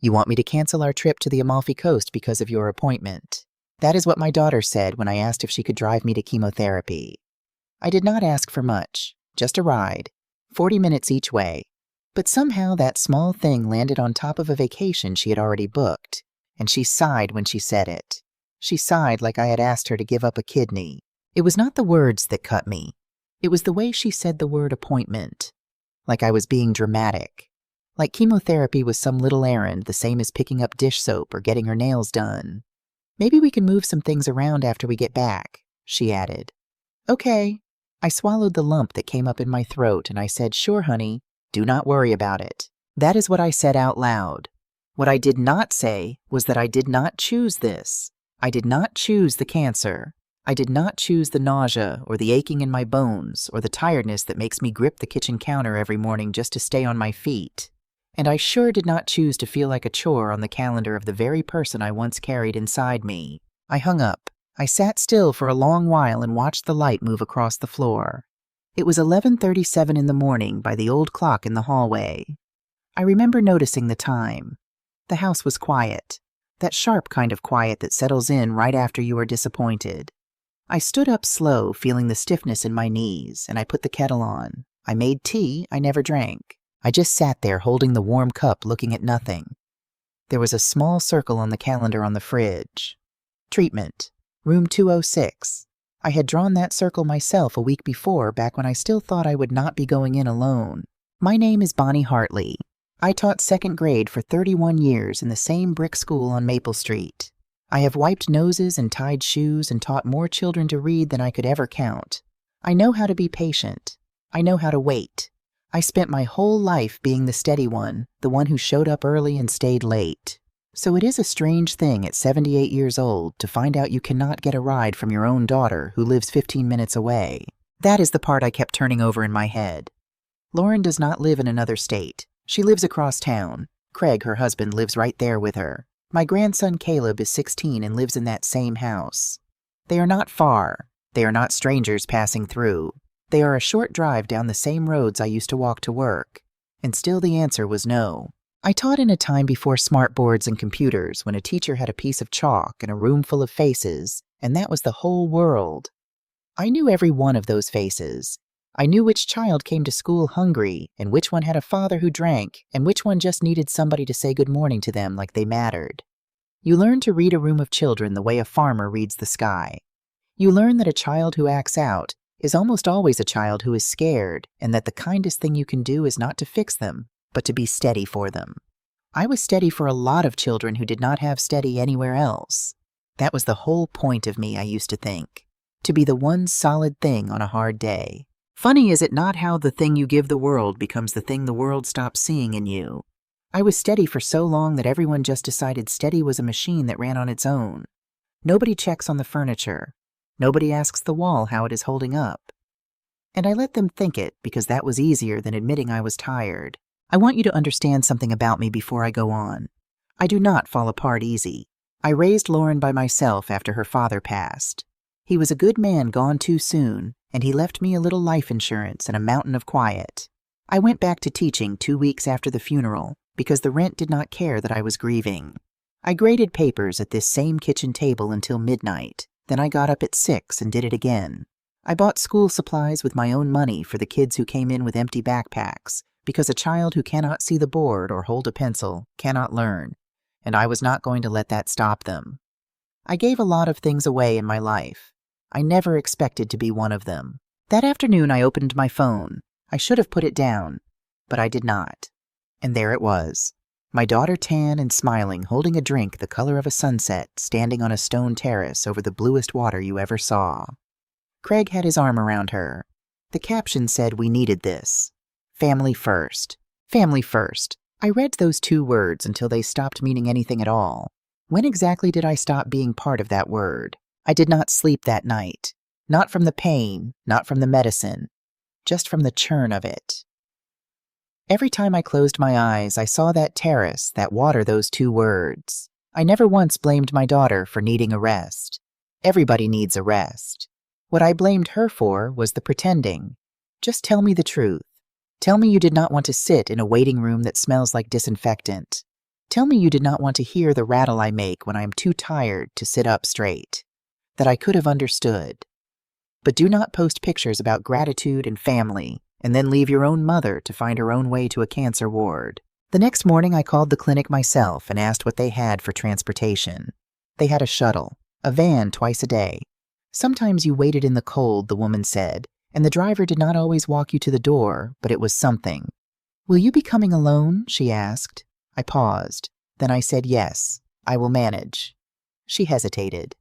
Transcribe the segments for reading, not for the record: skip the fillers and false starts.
You want me to cancel our trip to the Amalfi Coast because of your appointment. That is what my daughter said when I asked if she could drive me to chemotherapy. I did not ask for much, just a ride, 40 minutes each way. But somehow that small thing landed on top of a vacation she had already booked, and she sighed when she said it. She sighed like I had asked her to give up a kidney. It was not the words that cut me. It was the way she said the word appointment. Like I was being dramatic. Like chemotherapy was some little errand, the same as picking up dish soap or getting her nails done. Maybe we can move some things around after we get back, she added. Okay. I swallowed the lump that came up in my throat and I said, sure, honey, do not worry about it. That is what I said out loud. What I did not say was that I did not choose this. I did not choose the cancer. I did not choose the nausea or the aching in my bones or the tiredness that makes me grip the kitchen counter every morning just to stay on my feet. And I sure did not choose to feel like a chore on the calendar of the very person I once carried inside me. I hung up. I sat still for a long while and watched the light move across the floor. It was 11:37 in the morning by the old clock in the hallway. I remember noticing the time. The house was quiet, that sharp kind of quiet that settles in right after you are disappointed. I stood up slow, feeling the stiffness in my knees, and I put the kettle on. I made tea I never drank. I just sat there holding the warm cup looking at nothing. There was a small circle on the calendar on the fridge. Treatment. Room 206. I had drawn that circle myself a week before, back when I still thought I would not be going in alone. My name is Bonnie Hartley. I taught second grade for 31 years in the same brick school on Maple Street. I have wiped noses and tied shoes and taught more children to read than I could ever count. I know how to be patient. I know how to wait. I spent my whole life being the steady one, the one who showed up early and stayed late. So it is a strange thing at 78 years old to find out you cannot get a ride from your own daughter who lives 15 minutes away. That is the part I kept turning over in my head. Lauren does not live in another state. She lives across town. Craig, her husband, lives right there with her. My grandson Caleb is 16 and lives in that same house. They are not far. They are not strangers passing through. They are a short drive down the same roads I used to walk to work. And still the answer was no. I taught in a time before smartboards and computers, when a teacher had a piece of chalk and a room full of faces, and that was the whole world. I knew every one of those faces. I knew which child came to school hungry, and which one had a father who drank, and which one just needed somebody to say good morning to them like they mattered. You learn to read a room of children the way a farmer reads the sky. You learn that a child who acts out is almost always a child who is scared, and that the kindest thing you can do is not to fix them, but to be steady for them. I was steady for a lot of children who did not have steady anywhere else. That was the whole point of me, I used to think. To be the one solid thing on a hard day. Funny, is it not, how the thing you give the world becomes the thing the world stops seeing in you? I was steady for so long that everyone just decided steady was a machine that ran on its own. Nobody checks on the furniture. Nobody asks the wall how it is holding up. And I let them think it because that was easier than admitting I was tired. I want you to understand something about me before I go on. I do not fall apart easy. I raised Lauren by myself after her father passed. He was a good man gone too soon, and he left me a little life insurance and a mountain of quiet. I went back to teaching 2 weeks after the funeral because the rent did not care that I was grieving. I graded papers at this same kitchen table until midnight. Then I got up at 6 and did it again. I bought school supplies with my own money for the kids who came in with empty backpacks, because a child who cannot see the board or hold a pencil cannot learn, and I was not going to let that stop them. I gave a lot of things away in my life. I never expected to be one of them. That afternoon I opened my phone. I should have put it down, but I did not. And there it was. My daughter, tan and smiling, holding a drink the color of a sunset, standing on a stone terrace over the bluest water you ever saw. Craig had his arm around her. The caption said we needed this. Family first. Family first. I read those 2 words until they stopped meaning anything at all. When exactly did I stop being part of that word? I did not sleep that night. Not from the pain, not from the medicine, just from the churn of it. Every time I closed my eyes, I saw that terrace, that water, those 2 words. I never once blamed my daughter for needing a rest. Everybody needs a rest. What I blamed her for was the pretending. Just tell me the truth. Tell me you did not want to sit in a waiting room that smells like disinfectant. Tell me you did not want to hear the rattle I make when I am too tired to sit up straight. That I could have understood. But do not post pictures about gratitude and family, and then leave your own mother to find her own way to a cancer ward. The next morning I called the clinic myself and asked what they had for transportation. They had a shuttle, a van twice a day. Sometimes you waited in the cold, the woman said, and the driver did not always walk you to the door, but it was something. Will you be coming alone? She asked. I paused. Then I said yes, I will manage. She hesitated.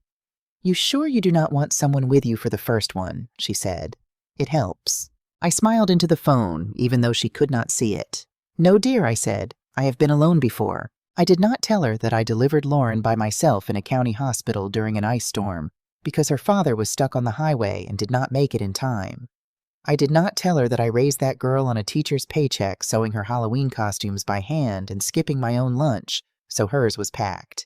You sure you do not want someone with you for the first one? She said. It helps. I smiled into the phone, even though she could not see it. No, dear, I said. I have been alone before. I did not tell her that I delivered Lauren by myself in a county hospital during an ice storm because her father was stuck on the highway and did not make it in time. I did not tell her that I raised that girl on a teacher's paycheck sewing her Halloween costumes by hand and skipping my own lunch, so hers was packed.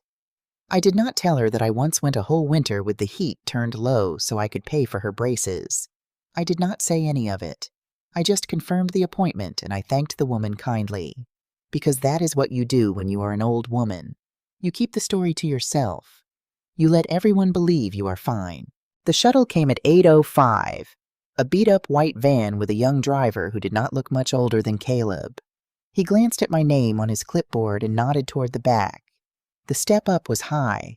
I did not tell her that I once went a whole winter with the heat turned low so I could pay for her braces. I did not say any of it. I just confirmed the appointment and I thanked the woman kindly. Because that is what you do when you are an old woman. You keep the story to yourself. You let everyone believe you are fine. The shuttle came at 8:05. A beat-up white van with a young driver who did not look much older than Caleb. He glanced at my name on his clipboard and nodded toward the back. The step up was high.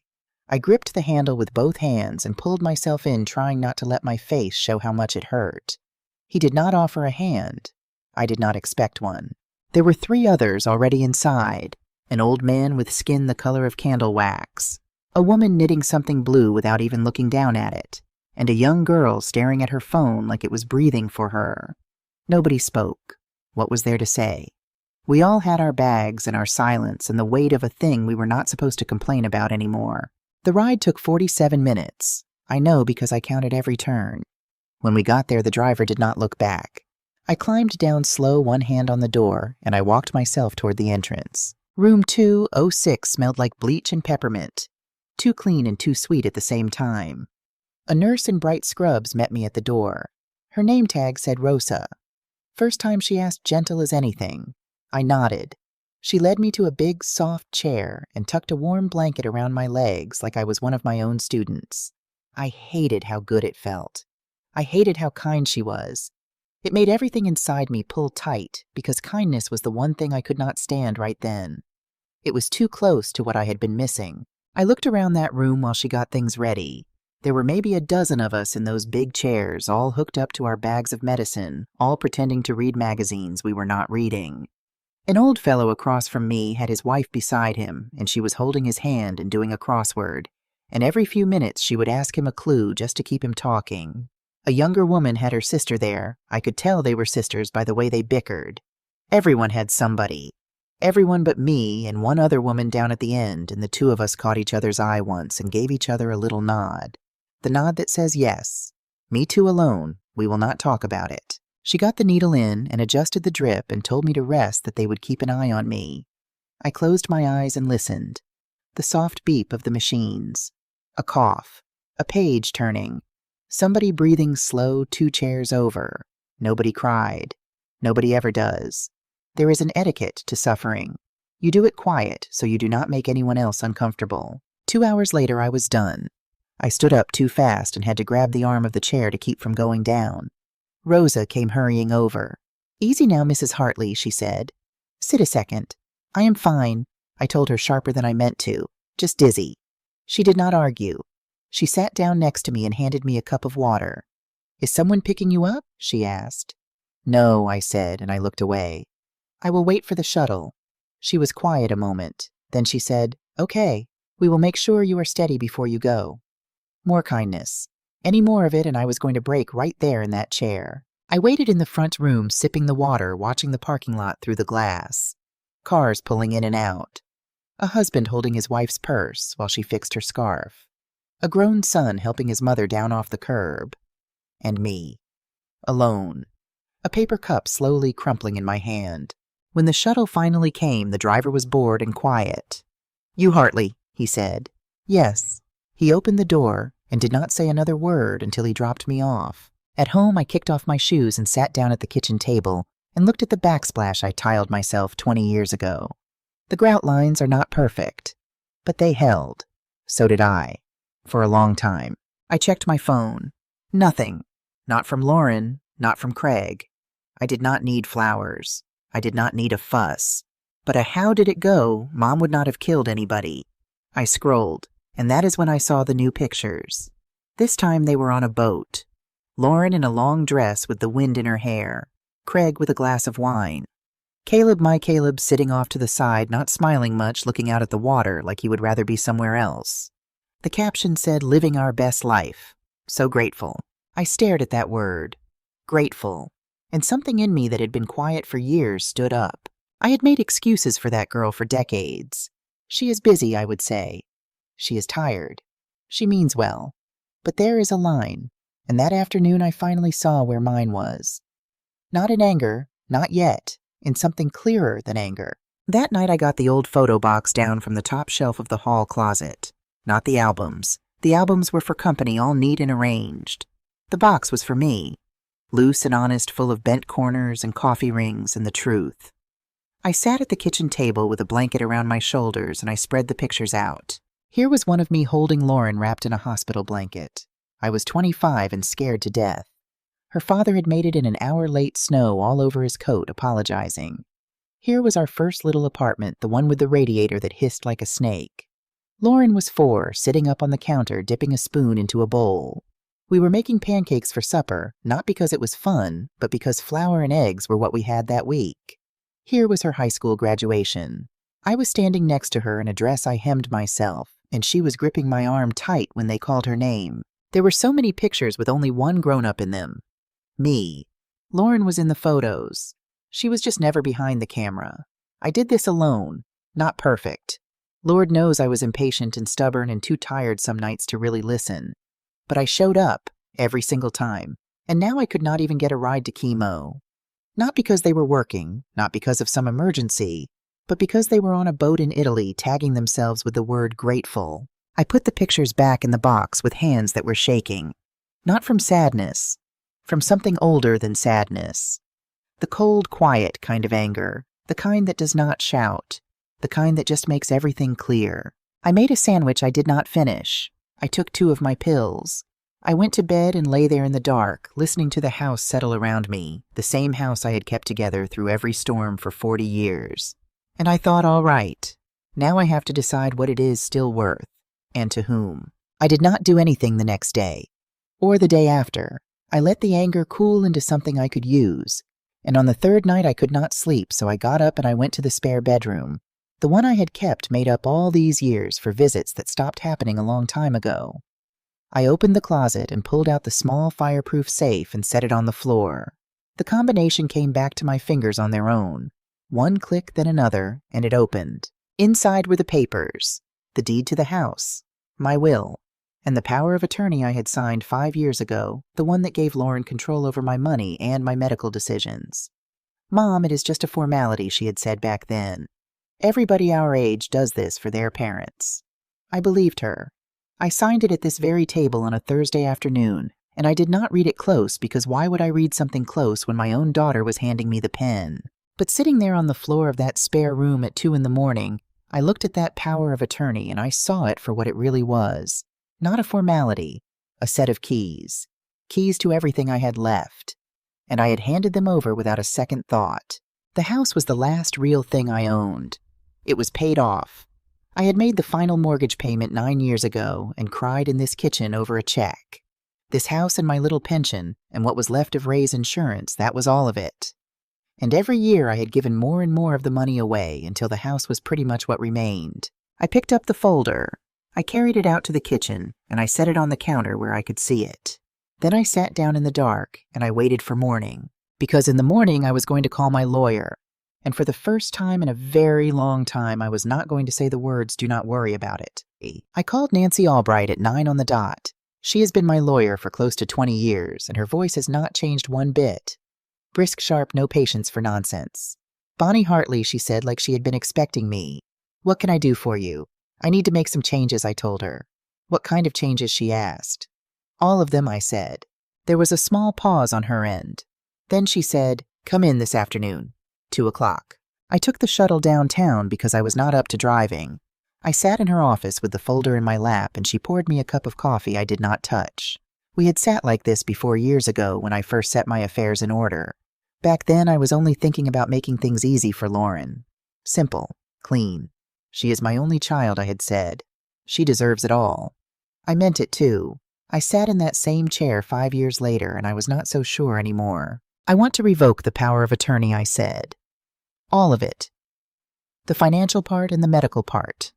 I gripped the handle with both hands and pulled myself in, trying not to let my face show how much it hurt. He did not offer a hand. I did not expect one. There were 3 others already inside, an old man with skin the color of candle wax, a woman knitting something blue without even looking down at it, and a young girl staring at her phone like it was breathing for her. Nobody spoke. What was there to say? We all had our bags and our silence and the weight of a thing we were not supposed to complain about anymore. The ride took 47 minutes. I know because I counted every turn. When we got there, the driver did not look back. I climbed down slow, one hand on the door, and I walked myself toward the entrance. Room 206 smelled like bleach and peppermint, too clean and too sweet at the same time. A nurse in bright scrubs met me at the door. Her name tag said Rosa. First time she asked gentle as anything. I nodded. She led me to a big, soft chair and tucked a warm blanket around my legs like I was one of my own students. I hated how good it felt. I hated how kind she was. It made everything inside me pull tight because kindness was the one thing I could not stand right then. It was too close to what I had been missing. I looked around that room while she got things ready. There were maybe a dozen of us in those big chairs, all hooked up to our bags of medicine, all pretending to read magazines we were not reading. An old fellow across from me had his wife beside him, and she was holding his hand and doing a crossword, and every few minutes she would ask him a clue just to keep him talking. A younger woman had her sister there. I could tell they were sisters by the way they bickered. Everyone had somebody. Everyone but me and one other woman down at the end, and the 2 of us caught each other's eye once and gave each other a little nod. The nod that says yes. Me too alone. We will not talk about it. She got the needle in and adjusted the drip and told me to rest, that they would keep an eye on me. I closed my eyes and listened. The soft beep of the machines. A cough. A page turning. Somebody breathing slow 2 chairs over. Nobody cried. Nobody ever does. There is an etiquette to suffering. You do it quiet so you do not make anyone else uncomfortable. 2 hours later I was done. I stood up too fast and had to grab the arm of the chair to keep from going down. Rosa came hurrying over. Easy now, Mrs. Hartley, she said. Sit a second. I am fine, I told her sharper than I meant to. Just dizzy. She did not argue. She sat down next to me and handed me a cup of water. Is someone picking you up? She asked. No, I said, and I looked away. I will wait for the shuttle. She was quiet a moment. Then she said, Okay, we will make sure you are steady before you go. More kindness. Any more of it and I was going to break right there in that chair. I waited in the front room sipping the water, watching the parking lot through the glass. Cars pulling in and out. A husband holding his wife's purse while she fixed her scarf. A grown son helping his mother down off the curb. And me. Alone. A paper cup slowly crumpling in my hand. When the shuttle finally came, the driver was bored and quiet. You Hartley, he said. Yes. He opened the door and did not say another word until he dropped me off. At home, I kicked off my shoes and sat down at the kitchen table and looked at the backsplash I tiled myself 20 years ago. The grout lines are not perfect, but they held. So did I. For a long time. I checked my phone. Nothing. Not from Lauren, not from Craig. I did not need flowers. I did not need a fuss. But a how did it go, Mom would not have killed anybody. I scrolled, and that is when I saw the new pictures. This time they were on a boat. Lauren in a long dress with the wind in her hair. Craig with a glass of wine. My Caleb sitting off to the side, not smiling much, looking out at the water like he would rather be somewhere else. The caption said, "Living our best life." So grateful. I stared at that word. Grateful. And something in me that had been quiet for years stood up. I had made excuses for that girl for decades. She is busy, I would say. She is tired. She means well. But there is a line, and that afternoon I finally saw where mine was. Not in anger, not yet, in something clearer than anger. That night I got the old photo box down from the top shelf of the hall closet. Not the albums. The albums were for company, all neat and arranged. The box was for me. Loose and honest, full of bent corners and coffee rings and the truth. I sat at the kitchen table with a blanket around my shoulders and I spread the pictures out. Here was one of me holding Lauren wrapped in a hospital blanket. I was 25 and scared to death. Her father had made it in an hour-late snow all over his coat, apologizing. Here was our first little apartment, the one with the radiator that hissed like a snake. Lauren was 4, sitting up on the counter, dipping a spoon into a bowl. We were making pancakes for supper, not because it was fun, but because flour and eggs were what we had that week. Here was her high school graduation. I was standing next to her in a dress I hemmed myself, and she was gripping my arm tight when they called her name. There were so many pictures with only one grown-up in them. Me. Lauren was in the photos. She was just never behind the camera. I did this alone. Not perfect. Lord knows I was impatient and stubborn and too tired some nights to really listen. But I showed up, every single time, and now I could not even get a ride to Chemo. Not because they were working, not because of some emergency, but because they were on a boat in Italy tagging themselves with the word grateful. I put the pictures back in the box with hands that were shaking. Not from sadness, from something older than sadness. The cold, quiet kind of anger, the kind that does not shout, the kind that just makes everything clear. I made a sandwich I did not finish. I took 2 of my pills. I went to bed and lay there in the dark, listening to the house settle around me, the same house I had kept together through every storm for 40 years. And I thought, all right, now I have to decide what it is still worth, and to whom. I did not do anything the next day, or the day after. I let the anger cool into something I could use, and on the 3rd night I could not sleep, so I got up and I went to the spare bedroom, the one I had kept made up all these years for visits that stopped happening a long time ago. I opened the closet and pulled out the small fireproof safe and set it on the floor. The combination came back to my fingers on their own. One click, then another, and it opened. Inside were the papers, the deed to the house, my will, and the power of attorney I had signed 5 years ago, the one that gave Lauren control over my money and my medical decisions. "Mom, it is just a formality," she had said back then. "Everybody our age does this for their parents." I believed her. I signed it at this very table on a Thursday afternoon, and I did not read it close because why would I read something close when my own daughter was handing me the pen? But sitting there on the floor of that spare room at 2 in the morning, I looked at that power of attorney and I saw it for what it really was. Not a formality, a set of keys. Keys to everything I had left. And I had handed them over without a second thought. The house was the last real thing I owned. It was paid off. I had made the final mortgage payment 9 years ago and cried in this kitchen over a check. This house and my little pension, and what was left of Ray's insurance, that was all of it. And every year I had given more and more of the money away until the house was pretty much what remained. I picked up the folder. I carried it out to the kitchen, and I set it on the counter where I could see it. Then I sat down in the dark, and I waited for morning. Because in the morning I was going to call my lawyer. And for the first time in a very long time, I was not going to say the words, "Do not worry about it." I called Nancy Albright at 9 on the dot. She has been my lawyer for close to 20 years, and her voice has not changed one bit. Brisk, sharp, no patience for nonsense. "Bonnie Hartley," she said, like she had been expecting me. "What can I do for you?" "I need to make some changes," I told her. "What kind of changes?" she asked. "All of them," I said. There was a small pause on her end. Then she said, "Come in this afternoon, 2 o'clock. I took the shuttle downtown because I was not up to driving. I sat in her office with the folder in my lap, and she poured me a cup of coffee I did not touch. We had sat like this before years ago when I first set my affairs in order. Back then, I was only thinking about making things easy for Lauren. Simple, clean. She is my only child, I had said. She deserves it all. I meant it, too. I sat in that same chair 5 years later, and I was not so sure anymore. I want to revoke the power of attorney, I said. All of it. The financial part and the medical part.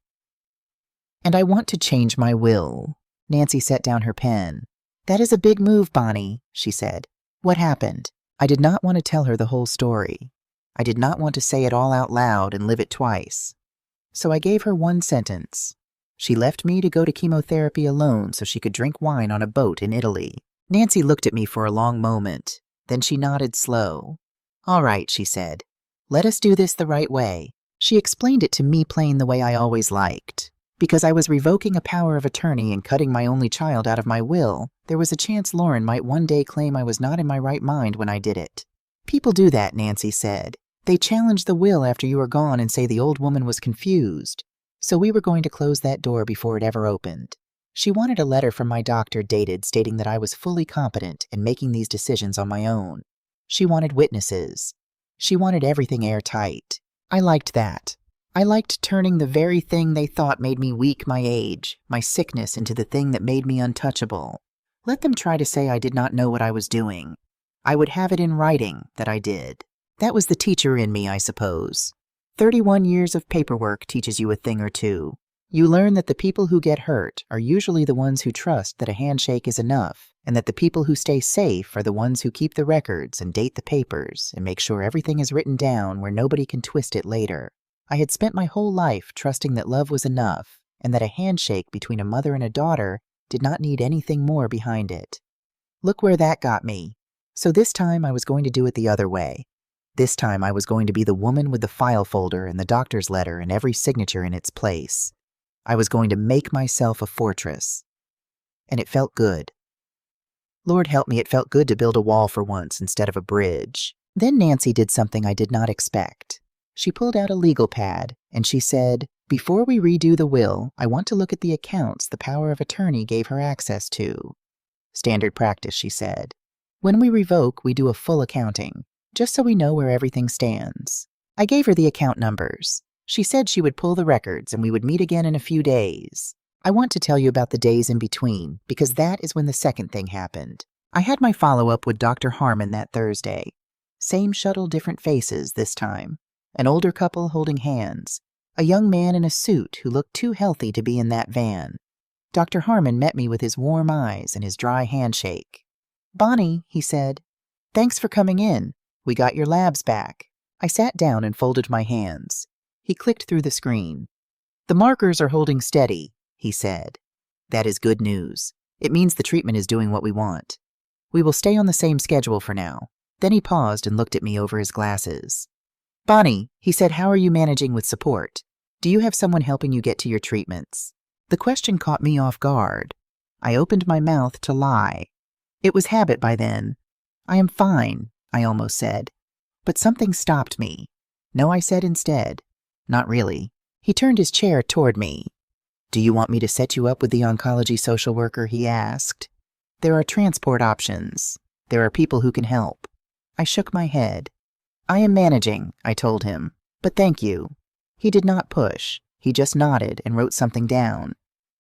And I want to change my will. Nancy set down her pen. That is a big move, Bonnie, she said. What happened? I did not want to tell her the whole story. I did not want to say it all out loud and live it twice. So I gave her one sentence. She left me to go to chemotherapy alone so she could drink wine on a boat in Italy. Nancy looked at me for a long moment. Then she nodded slow. All right, she said. Let us do this the right way. She explained it to me plain the way I always liked. Because I was revoking a power of attorney and cutting my only child out of my will, there was a chance Lauren might one day claim I was not in my right mind when I did it. People do that, Nancy said. They challenge the will after you are gone and say the old woman was confused. So we were going to close that door before it ever opened. She wanted a letter from my doctor dated stating that I was fully competent in making these decisions on my own. She wanted witnesses. She wanted everything airtight. I liked that. I liked turning the very thing they thought made me weak my age, my sickness, into the thing that made me untouchable. Let them try to say I did not know what I was doing. I would have it in writing that I did. That was the teacher in me, I suppose. 31 years of paperwork teaches you a thing or two. You learn that the people who get hurt are usually the ones who trust that a handshake is enough, and that the people who stay safe are the ones who keep the records and date the papers and make sure everything is written down where nobody can twist it later. I had spent my whole life trusting that love was enough, and that a handshake between a mother and a daughter did not need anything more behind it. Look where that got me. So this time I was going to do it the other way. This time I was going to be the woman with the file folder and the doctor's letter and every signature in its place. I was going to make myself a fortress. And it felt good. Lord help me, it felt good to build a wall for once instead of a bridge. Then Nancy did something I did not expect. She pulled out a legal pad, and she said, Before we redo the will, I want to look at the accounts the power of attorney gave her access to. Standard practice, she said. When we revoke, we do a full accounting, just so we know where everything stands. I gave her the account numbers. She said she would pull the records, and we would meet again in a few days. I want to tell you about the days in between, because that is when the second thing happened. I had my follow-up with Dr. Harmon that Thursday. Same shuttle, different faces this time. An older couple holding hands. A young man in a suit who looked too healthy to be in that van. Dr. Harmon met me with his warm eyes and his dry handshake. Bonnie, he said, thanks for coming in. We got your labs back. I sat down and folded my hands. He clicked through the screen. The markers are holding steady, he said. That is good news. It means the treatment is doing what we want. We will stay on the same schedule for now. Then he paused and looked at me over his glasses. Bonnie, he said, how are you managing with support? Do you have someone helping you get to your treatments? The question caught me off guard. I opened my mouth to lie. It was habit by then. I am fine, I almost said. But something stopped me. No, I said instead. Not really. He turned his chair toward me. Do you want me to set you up with the oncology social worker? He asked. There are transport options. There are people who can help. I shook my head. I am managing, I told him. But thank you. He did not push. He just nodded and wrote something down.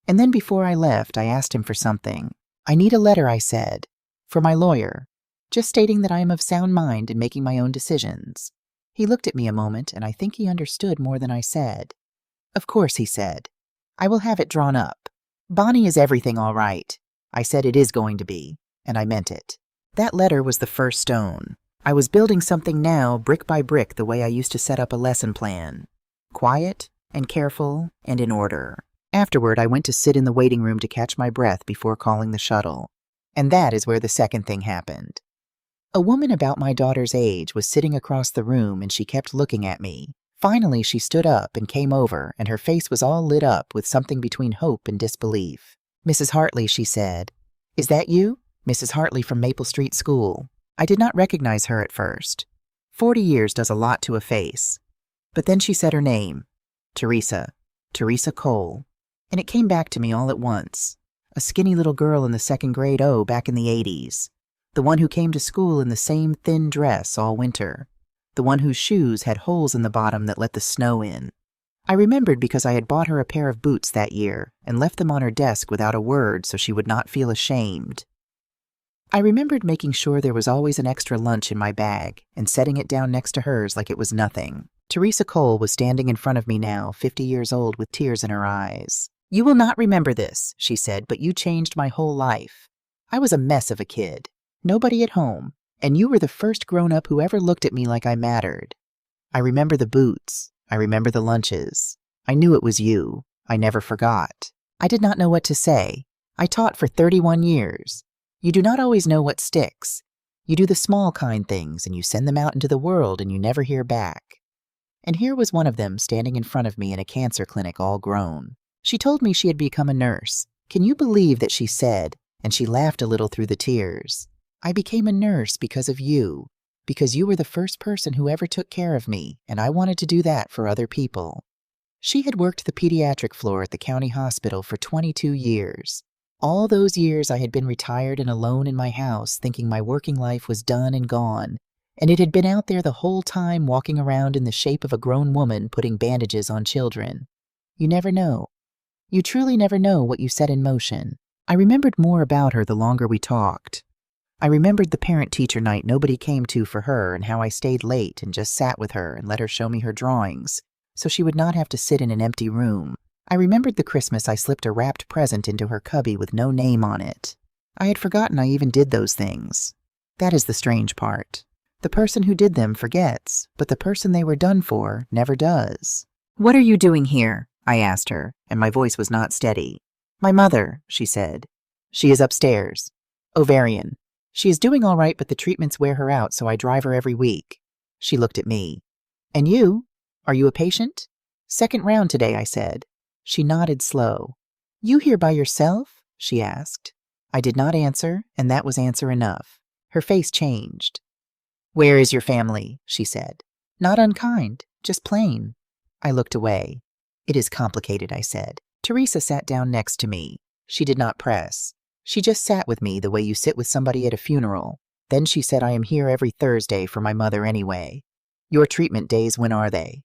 And then before I left, I asked him for something. I need a letter, I said. For my lawyer. Just stating that I am of sound mind in making my own decisions. He looked at me a moment, and I think he understood more than I said. Of course, he said. I will have it drawn up. Bonnie is everything all right. I said it is going to be, and I meant it. That letter was the first stone. I was building something now, brick by brick, the way I used to set up a lesson plan. Quiet and careful and in order. Afterward, I went to sit in the waiting room to catch my breath before calling the shuttle. And that is where the second thing happened. A woman about my daughter's age was sitting across the room, and she kept looking at me. Finally, she stood up and came over, and her face was all lit up with something between hope and disbelief. Mrs. Hartley, she said. Is that you? Mrs. Hartley from Maple Street School. I did not recognize her at first. 40 years does a lot to a face. But then she said her name. Teresa. Teresa Cole. And it came back to me all at once. A skinny little girl in the second grade back in the 80s. The one who came to school in the same thin dress all winter. The one whose shoes had holes in the bottom that let the snow in. I remembered because I had bought her a pair of boots that year and left them on her desk without a word so she would not feel ashamed. I remembered making sure there was always an extra lunch in my bag and setting it down next to hers like it was nothing. Teresa Cole was standing in front of me now, 50 years old with tears in her eyes. "You will not remember this," she said, "but you changed my whole life. I was a mess of a kid. Nobody at home, and you were the first grown-up who ever looked at me like I mattered. I remember the boots. I remember the lunches. I knew it was you. I never forgot. I did not know what to say. I taught for 31 years. You do not always know what sticks. You do the small kind things, and you send them out into the world, and you never hear back." And here was one of them standing in front of me in a cancer clinic all grown. She told me she had become a nurse. Can you believe that she said, and she laughed a little through the tears, "I became a nurse because of you, because you were the first person who ever took care of me, and I wanted to do that for other people." She had worked the pediatric floor at the county hospital for 22 years. All those years I had been retired and alone in my house thinking my working life was done and gone, and it had been out there the whole time walking around in the shape of a grown woman putting bandages on children. You never know. You truly never know what you set in motion. I remembered more about her the longer we talked. I remembered the parent-teacher night nobody came to for her and how I stayed late and just sat with her and let her show me her drawings so she would not have to sit in an empty room. I remembered the Christmas I slipped a wrapped present into her cubby with no name on it. I had forgotten I even did those things. That is the strange part. The person who did them forgets, but the person they were done for never does. "What are you doing here?" I asked her, and my voice was not steady. "My mother," she said. "She is upstairs. Ovarian. She is doing all right, but the treatments wear her out, so I drive her every week." She looked at me. "And you? Are you a patient?" "Second round today," I said. She nodded slow. "You here by yourself?" she asked. I did not answer, and that was answer enough. Her face changed. "Where is your family?" she said. "Not unkind, just plain." I looked away. "It is complicated," I said. Teresa sat down next to me. She did not press. She just sat with me the way you sit with somebody at a funeral. Then she said, "I am here every Thursday for my mother anyway. Your treatment days, when are they?"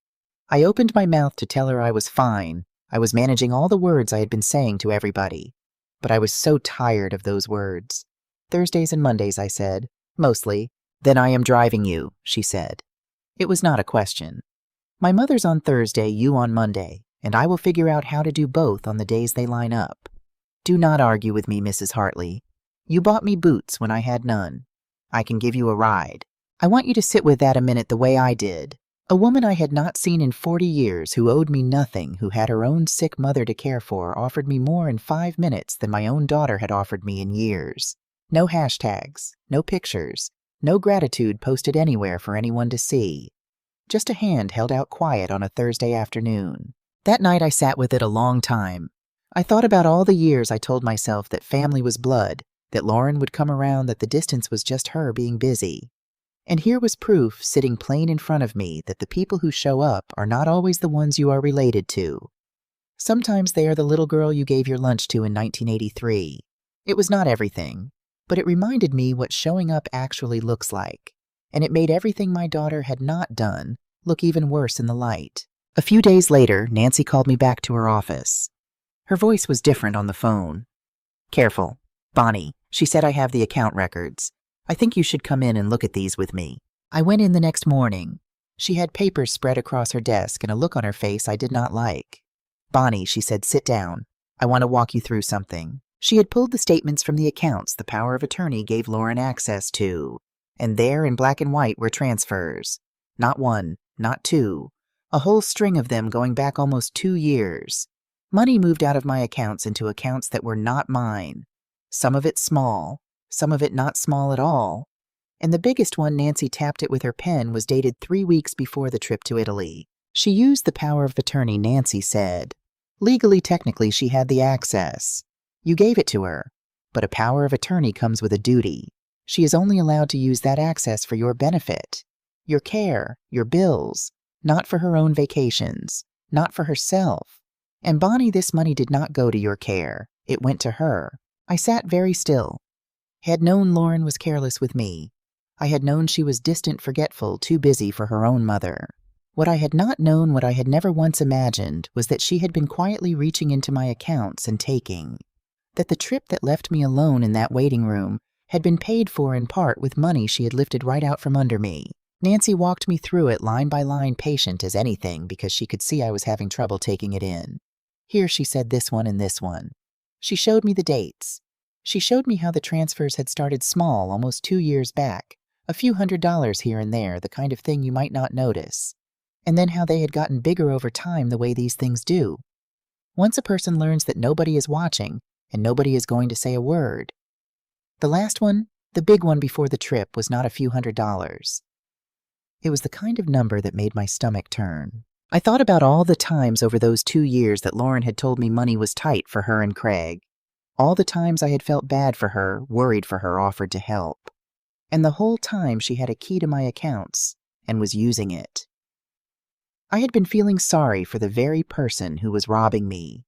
I opened my mouth to tell her I was fine. I was managing all the words I had been saying to everybody. But I was so tired of those words. "Thursdays and Mondays," I said. "Mostly." "Then I am driving you," she said. It was not a question. "My mother's on Thursday, you on Monday, and I will figure out how to do both on the days they line up. Do not argue with me, Mrs. Hartley. You bought me boots when I had none. I can give you a ride. I want you to sit with that a minute the way I did. A woman I had not seen in 40 years who owed me nothing, who had her own sick mother to care for, offered me more in 5 minutes than my own daughter had offered me in years. No hashtags, no pictures, no gratitude posted anywhere for anyone to see. Just a hand held out quiet on a Thursday afternoon. That night I sat with it a long time. I thought about all the years I told myself that family was blood, that Lauren would come around, that the distance was just her being busy. And here was proof sitting plain in front of me that the people who show up are not always the ones you are related to. Sometimes they are the little girl you gave your lunch to in 1983. It was not everything, but it reminded me what showing up actually looks like, and it made everything my daughter had not done look even worse in the light. A few days later, Nancy called me back to her office. Her voice was different on the phone. "Careful. Bonnie," she said, "I have the account records. I think you should come in and look at these with me." I went in the next morning. She had papers spread across her desk and a look on her face I did not like. "Bonnie," she said, "sit down. I want to walk you through something." She had pulled the statements from the accounts the power of attorney gave Lauren access to, and there in black and white were transfers. Not one, not two, a whole string of them going back almost 2 years. Money moved out of my accounts into accounts that were not mine. Some of it small, some of it not small at all. And the biggest one, Nancy tapped it with her pen, was dated 3 weeks before the trip to Italy. She used the power of attorney, Nancy said. Legally, technically, she had the access. You gave it to her, but a power of attorney comes with a duty. She is only allowed to use that access for your benefit, your care, your bills, not for her own vacations, not for herself. And Bonnie, this money did not go to your care. It went to her. I sat very still. I had known Lauren was careless with me. I had known she was distant, forgetful, too busy for her own mother. What I had not known, what I had never once imagined, was that she had been quietly reaching into my accounts and taking. That the trip that left me alone in that waiting room had been paid for in part with money she had lifted right out from under me. Nancy walked me through it line by line, patient as anything, because she could see I was having trouble taking it in. Here, she said, this one and this one. She showed me the dates. She showed me how the transfers had started small, almost 2 years back, a few $100s here and there, the kind of thing you might not notice, and then how they had gotten bigger over time, the way these things do. Once a person learns that nobody is watching and nobody is going to say a word. The last one, the big one before the trip, was not a few $100s. It was the kind of number that made my stomach turn. I thought about all the times over those 2 years that Lauren had told me money was tight for her and Craig. All the times I had felt bad for her, worried for her, offered to help. And the whole time she had a key to my accounts and was using it. I had been feeling sorry for the very person who was robbing me.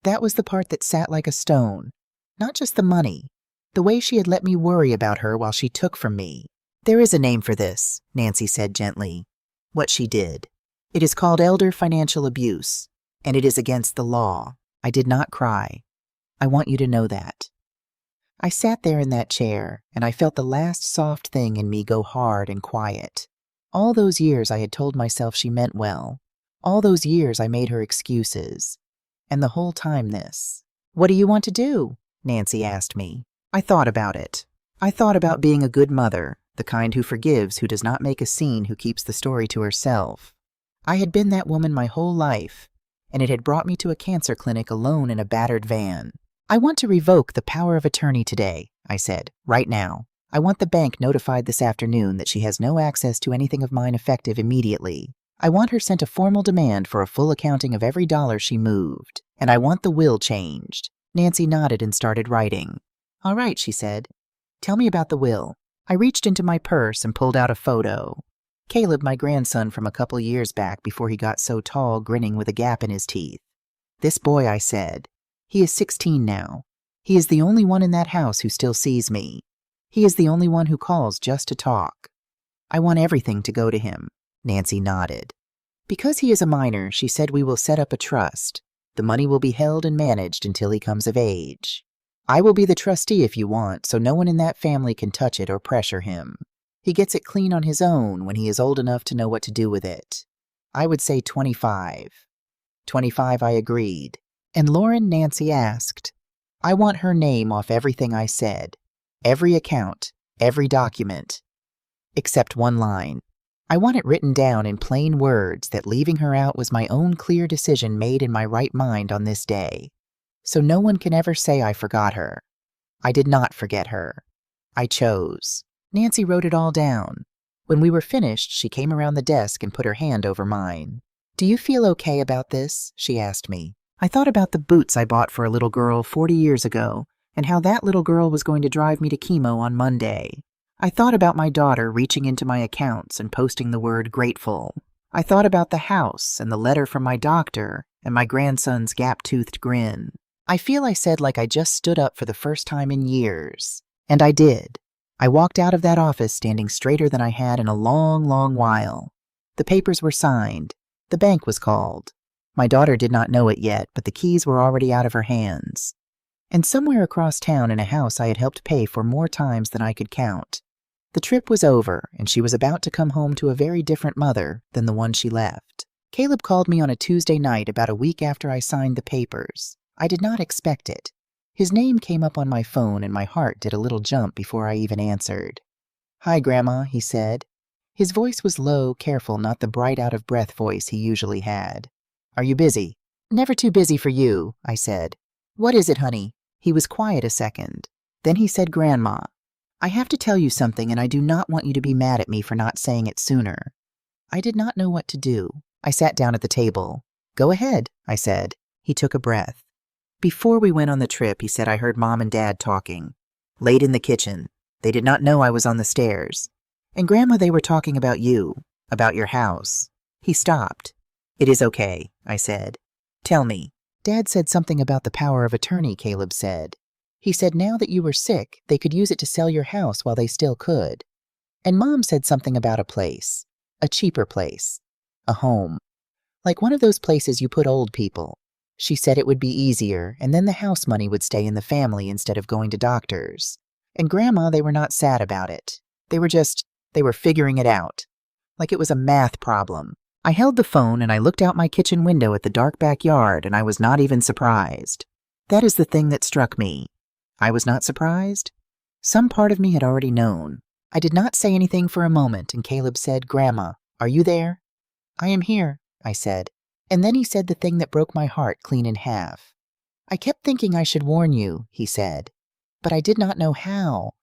That was the part that sat like a stone. Not just the money. The way she had let me worry about her while she took from me. There is a name for this, Nancy said gently. What she did. It is called elder financial abuse, and it is against the law. I did not cry. I want you to know that. I sat there in that chair, and I felt the last soft thing in me go hard and quiet. All those years I had told myself she meant well. All those years I made her excuses. And the whole time this. What do you want to do? Nancy asked me. I thought about it. I thought about being a good mother, the kind who forgives, who does not make a scene, who keeps the story to herself. I had been that woman my whole life, and it had brought me to a cancer clinic alone in a battered van. I want to revoke the power of attorney today, I said, right now. I want the bank notified this afternoon that she has no access to anything of mine effective immediately. I want her sent a formal demand for a full accounting of every dollar she moved, and I want the will changed. Nancy nodded and started writing. All right, she said. Tell me about the will. I reached into my purse and pulled out a photo. Caleb, my grandson from a couple years back before he got so tall, grinning with a gap in his teeth. This boy, I said. He is 16 now. He is the only one in that house who still sees me. He is the only one who calls just to talk. I want everything to go to him. Nancy nodded. Because he is a minor, she said, we will set up a trust. The money will be held and managed until he comes of age. I will be the trustee if you want, so no one in that family can touch it or pressure him. He gets it clean on his own when he is old enough to know what to do with it. I would say 25. 25, I agreed. And Lauren, Nancy asked. I want her name off everything I said. Every account, every document. Except one line. I want it written down in plain words that leaving her out was my own clear decision made in my right mind on this day. So no one can ever say I forgot her. I did not forget her. I chose. Nancy wrote it all down. When we were finished, she came around the desk and put her hand over mine. Do you feel okay about this? She asked me. I thought about the boots I bought for a little girl 40 years ago, and how that little girl was going to drive me to Chemo on Monday. I thought about my daughter reaching into my accounts and posting the word grateful. I thought about the house and the letter from my doctor and my grandson's gap-toothed grin. I feel I said like I just stood up for the first time in years. And I did. I walked out of that office standing straighter than I had in a long, long while. The papers were signed. The bank was called. My daughter did not know it yet, but the keys were already out of her hands. And somewhere across town in a house I had helped pay for more times than I could count. The trip was over, and she was about to come home to a very different mother than the one she left. Caleb called me on a Tuesday night about a week after I signed the papers. I did not expect it. His name came up on my phone, and my heart did a little jump before I even answered. Hi, Grandma, he said. His voice was low, careful, not the bright, out-of-breath voice he usually had. Are you busy? Never too busy for you, I said. What is it, honey? He was quiet a second. Then he said, Grandma, I have to tell you something, and I do not want you to be mad at me for not saying it sooner. I did not know what to do. I sat down at the table. Go ahead, I said. He took a breath. Before we went on the trip, he said, I heard Mom and Dad talking. Late in the kitchen. They did not know I was on the stairs. And Grandma, they were talking about you, about your house. He stopped. "It is okay," I said. "Tell me." "Dad said something about the power of attorney," Caleb said. "He said now that you were sick, they could use it to sell your house while they still could. And Mom said something about a place. A cheaper place. A home. Like one of those places you put old people. She said it would be easier, and then the house money would stay in the family instead of going to doctors. And Grandma, they were not sad about it. They were figuring it out. Like it was a math problem." I held the phone and I looked out my kitchen window at the dark backyard, and I was not even surprised. That is the thing that struck me. I was not surprised? Some part of me had already known. I did not say anything for a moment, and Caleb said, "Grandma, are you there?" "I am here," I said. And then he said the thing that broke my heart clean in half. "I kept thinking I should warn you," he said, "but I did not know how.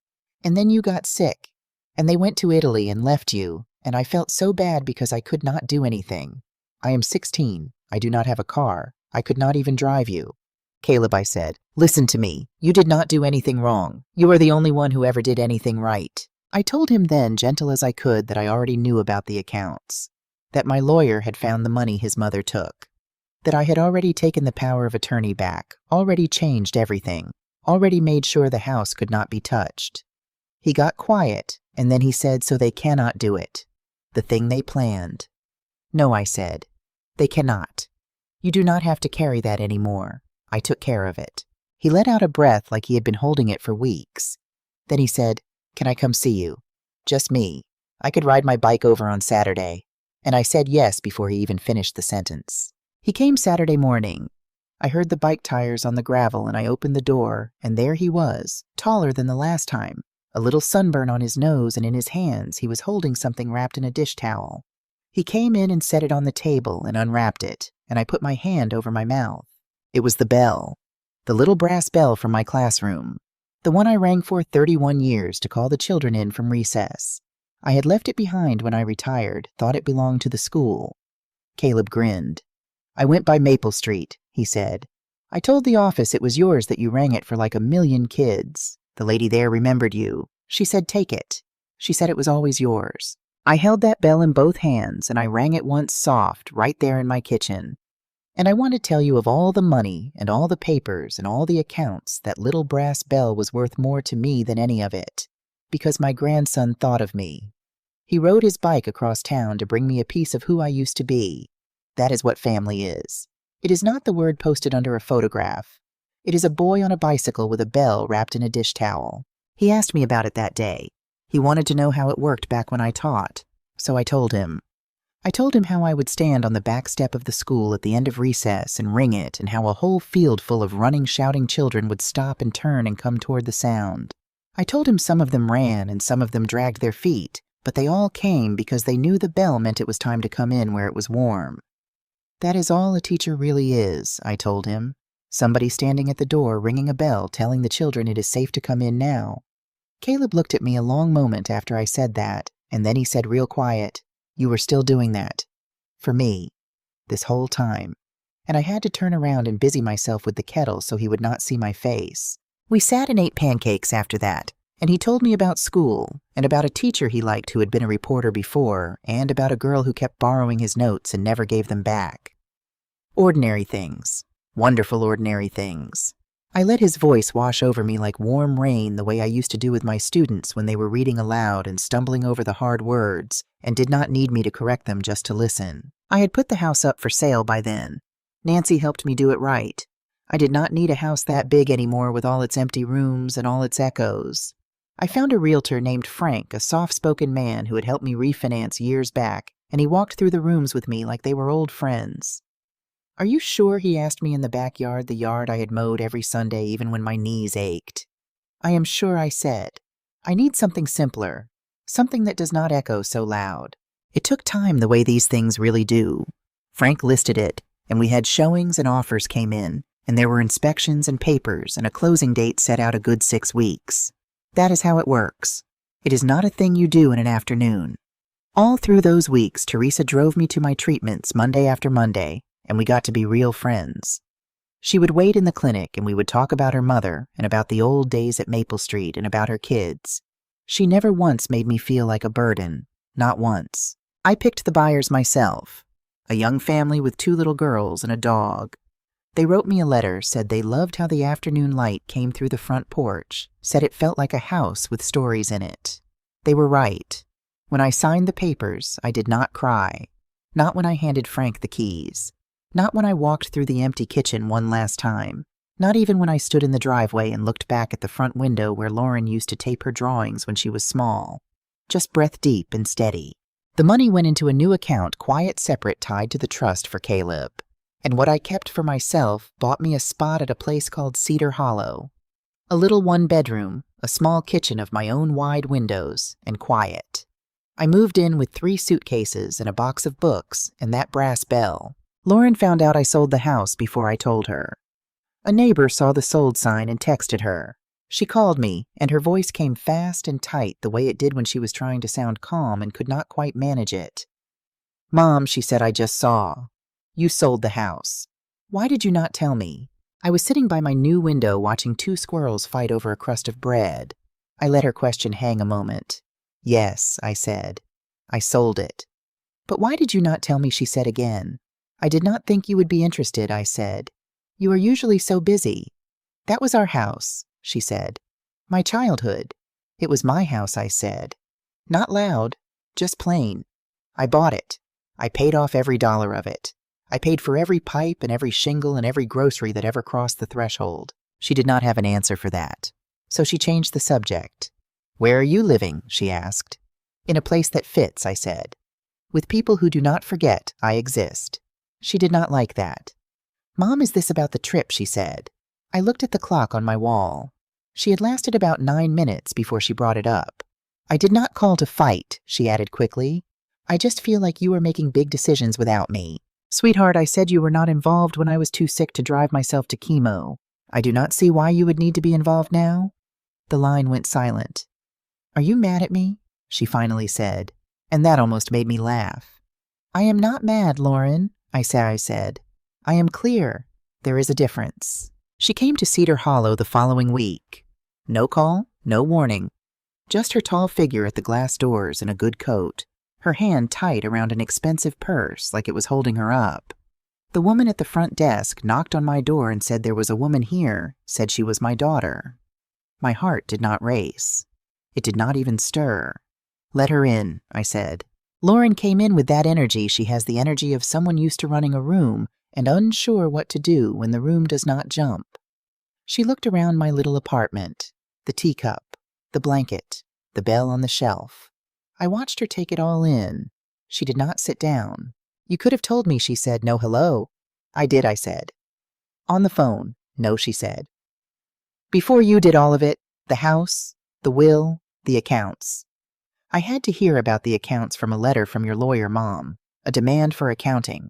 And then you got sick, and they went to Italy and left you, and I felt so bad because I could not do anything. I am 16. I do not have a car. I could not even drive you." "Caleb," I said, "listen to me. You did not do anything wrong. You are the only one who ever did anything right." I told him then, gentle as I could, that I already knew about the accounts. That my lawyer had found the money his mother took. That I had already taken the power of attorney back, already changed everything, already made sure the house could not be touched. He got quiet, and then he said, "So they cannot do it. The thing they planned." "No," I said. "They cannot. You do not have to carry that anymore. I took care of it." He let out a breath like he had been holding it for weeks. Then he said, "Can I come see you? Just me. I could ride my bike over on Saturday." And I said yes before he even finished the sentence. He came Saturday morning. I heard the bike tires on the gravel, and I opened the door, and there he was, taller than the last time, a little sunburn on his nose, and in his hands he was holding something wrapped in a dish towel. He came in and set it on the table and unwrapped it, and I put my hand over my mouth. It was the bell. The little brass bell from my classroom. The one I rang for 31 years to call the children in from recess. I had left it behind when I retired, thought it belonged to the school. Caleb grinned. "I went by Maple Street," he said. "I told the office it was yours, that you rang it for like 1,000,000 kids. The lady there remembered you. She said take it. She said it was always yours." I held that bell in both hands, and I rang it once soft, right there in my kitchen. And I want to tell you of all the money and all the papers and all the accounts, that little brass bell was worth more to me than any of it, because my grandson thought of me. He rode his bike across town to bring me a piece of who I used to be. That is what family is. It is not the word posted under a photograph. It is a boy on a bicycle with a bell wrapped in a dish towel. He asked me about it that day. He wanted to know how it worked back when I taught. So I told him. I told him how I would stand on the back step of the school at the end of recess and ring it, and how a whole field full of running, shouting children would stop and turn and come toward the sound. I told him some of them ran and some of them dragged their feet, but they all came because they knew the bell meant it was time to come in where it was warm. That is all a teacher really is, I told him. Somebody standing at the door ringing a bell telling the children it is safe to come in now. Caleb looked at me a long moment after I said that, and then he said real quiet, "You were still doing that. For me. This whole time." And I had to turn around and busy myself with the kettle so he would not see my face. We sat and ate pancakes after that, and he told me about school, and about a teacher he liked who had been a reporter before, and about a girl who kept borrowing his notes and never gave them back. Ordinary things. Wonderful ordinary things. I let his voice wash over me like warm rain, the way I used to do with my students when they were reading aloud and stumbling over the hard words, and did not need me to correct them just to listen. I had put the house up for sale by then. Nancy helped me do it right. I did not need a house that big anymore with all its empty rooms and all its echoes. I found a realtor named Frank, a soft-spoken man who had helped me refinance years back, and he walked through the rooms with me like they were old friends. "Are you sure?" he asked me in the backyard, the yard I had mowed every Sunday even when my knees ached. "I am sure," I said. "I need something simpler, something that does not echo so loud." It took time the way these things really do. Frank listed it, and we had showings and offers came in, and there were inspections and papers, and a closing date set out a good 6 weeks. That is how it works. It is not a thing you do in an afternoon. All through those weeks, Teresa drove me to my treatments Monday after Monday, and we got to be real friends. She would wait in the clinic, and we would talk about her mother, and about the old days at Maple Street, and about her kids. She never once made me feel like a burden. Not once. I picked the buyers myself. A young family with 2 little girls and a dog. They wrote me a letter, said they loved how the afternoon light came through the front porch, said it felt like a house with stories in it. They were right. When I signed the papers, I did not cry. Not when I handed Frank the keys. Not when I walked through the empty kitchen one last time. Not even when I stood in the driveway and looked back at the front window where Lauren used to tape her drawings when she was small. Just breath deep and steady. The money went into a new account, quiet, separate, tied to the trust for Caleb. And what I kept for myself bought me a spot at a place called Cedar Hollow. A little 1-bedroom, a small kitchen of my own wide windows, and quiet. I moved in with 3 suitcases and a box of books and that brass bell. Lauren found out I sold the house before I told her. A neighbor saw the sold sign and texted her. She called me, and her voice came fast and tight the way it did when she was trying to sound calm and could not quite manage it. "Mom," she said, "I just saw. You sold the house. Why did you not tell me?" I was sitting by my new window watching 2 squirrels fight over a crust of bread. I let her question hang a moment. "Yes," I said. "I sold it." "But why did you not tell me?" she said again. "I did not think you would be interested," I said. "You are usually so busy." "That was our house," she said. "My childhood." "It was my house," I said. Not loud, just plain. I bought it. I paid off every dollar of it. I paid for every pipe and every shingle and every grocery that ever crossed the threshold. She did not have an answer for that. So she changed the subject. "Where are you living?" she asked. "In a place that fits," I said. "With people who do not forget I exist." She did not like that. "Mom, is this about the trip?" she said. I looked at the clock on my wall. She had lasted about 9 minutes before she brought it up. "I did not call to fight," she added quickly. "I just feel like you are making big decisions without me. Sweetheart, I said you were not involved when I was too sick to drive myself to chemo. I do not see why you would need to be involved now." The line went silent. "Are you mad at me?" she finally said, and that almost made me laugh. "I am not mad, Lauren," I said. "I am clear. There is a difference." She came to Cedar Hollow the following week. No call, no warning. Just her tall figure at the glass doors in a good coat, her hand tight around an expensive purse like it was holding her up. The woman at the front desk knocked on my door and said there was a woman here, said she was my daughter. My heart did not race. It did not even stir. "Let her in," I said. Lauren came in with that energy. She has the energy of someone used to running a room and unsure what to do when the room does not jump. She looked around my little apartment, the teacup, the blanket, the bell on the shelf. I watched her take it all in. She did not sit down. "You could have told me," she said. "No hello." "I did," I said. "On the phone." "No," she said. "Before you did all of it, the house, the will, the accounts." "I had to hear about the accounts from a letter from your lawyer, Mom, a demand for accounting."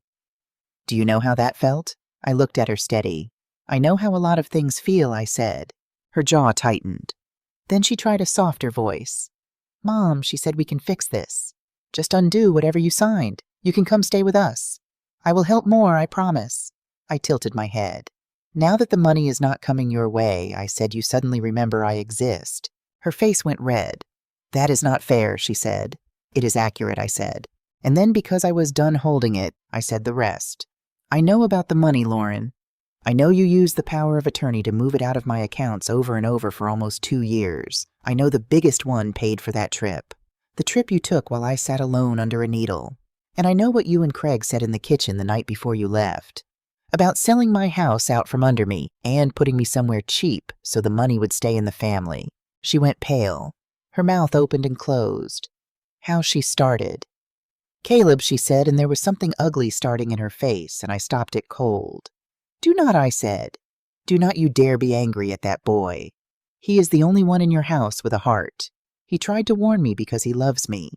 "Do you know how that felt?" I looked at her steady. "I know how a lot of things feel," I said. Her jaw tightened. Then she tried a softer voice. "Mom," she said, "we can fix this. Just undo whatever you signed. You can come stay with us. I will help more, I promise." I tilted my head. "Now that the money is not coming your way," I said, "you suddenly remember I exist." Her face went red. "That is not fair," she said. "It is accurate," I said. And then because I was done holding it, I said the rest. "I know about the money, Lauren. I know you used the power of attorney to move it out of my accounts over and over for almost 2 years. I know the biggest one paid for that trip. The trip you took while I sat alone under a needle. And I know what you and Craig said in the kitchen the night before you left. About selling my house out from under me and putting me somewhere cheap so the money would stay in the family." She went pale. Her mouth opened and closed. How she started. "Caleb," she said, and there was something ugly starting in her face, and I stopped it cold. "Do not," I said. "Do not you dare be angry at that boy. He is the only one in your house with a heart. He tried to warn me because he loves me.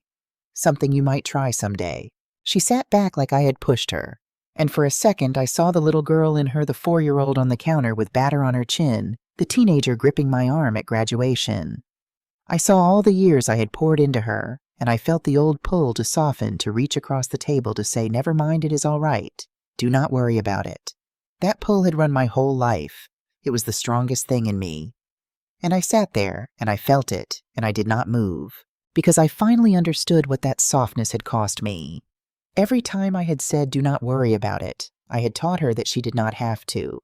Something you might try someday." She sat back like I had pushed her, and for a second I saw the little girl in her, the 4-year-old on the counter with batter on her chin, the teenager gripping my arm at graduation. I saw all the years I had poured into her, and I felt the old pull to soften, to reach across the table to say, "Never mind, it is all right. Do not worry about it." That pull had run my whole life. It was the strongest thing in me. And I sat there, and I felt it, and I did not move, because I finally understood what that softness had cost me. Every time I had said, "Do not worry about it," I had taught her that she did not have to.